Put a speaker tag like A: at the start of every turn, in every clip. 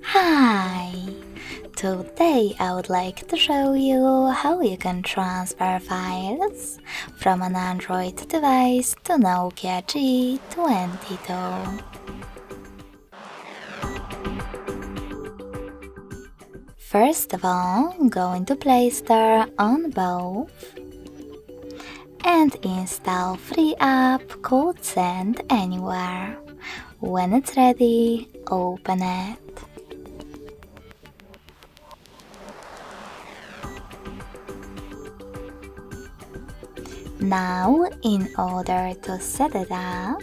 A: Hi! Today I would like to show you how you can transfer files from an Android device to Nokia G22. First of all, go into Play Store on both and install free app called Send Anywhere. When it's ready, open it. Now, in order to set it up,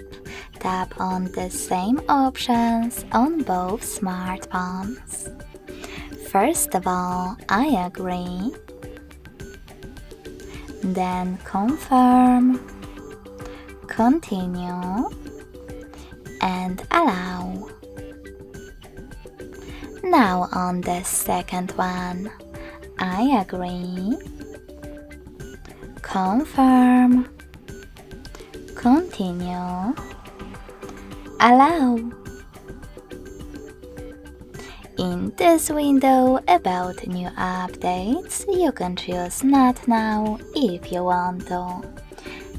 A: tap on the same options on both smartphones. First of all, I agree. Then confirm, continue, and allow. Now on the second one, I agree. Confirm, continue, allow. In this window about new updates, you can choose Not Now if you want to.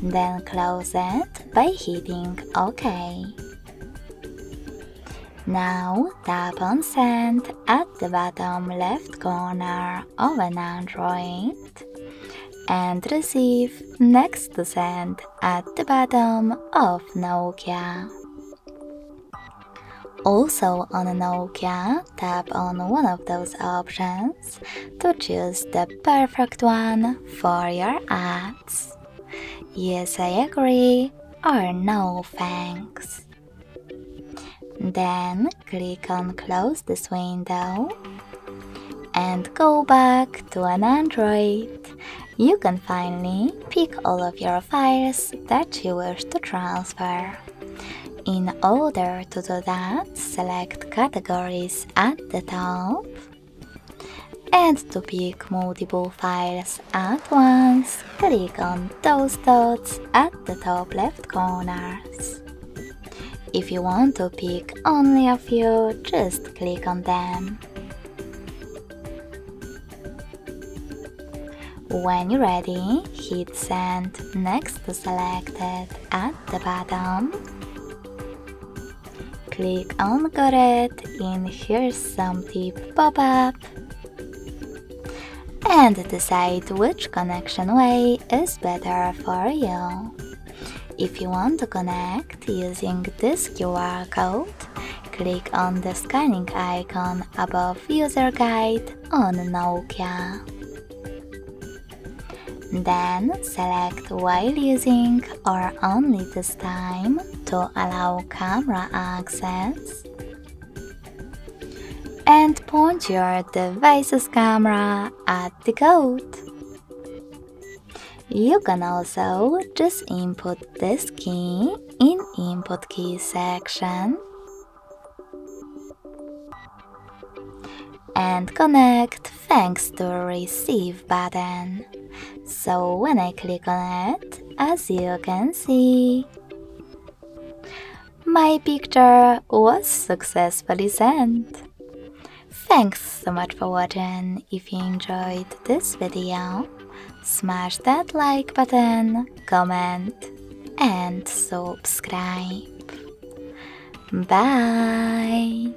A: Then close it by hitting OK. Now tap on Send at the bottom left corner of an Android and receive next to Send at the bottom of Nokia. Also on Nokia, tap on one of those options to choose the perfect one for your ads. Yes, I agree, or no thanks. Then click on Close this window and go back to an Android. You can finally pick all of your files that you wish to transfer. In order to do that, select Categories at the top, and to pick multiple files at once, click on those dots at the top left corners. If you want to pick only a few, just click on them. When you're ready, hit Send next to Selected at the bottom. Click on Got it in Here's Some Tip pop-up and decide which connection way is better for you. If you want to connect using this QR code, click on the scanning icon above User Guide on Nokia. Then select While Using or Only this time to allow camera access, and point your device's camera at the code. You can also just input this key in Input Key section and connect thanks to Receive button. So when I click on it, as you can see, my picture was successfully sent. Thanks so much for watching. If you enjoyed this video, smash that like button, comment, and subscribe. Bye!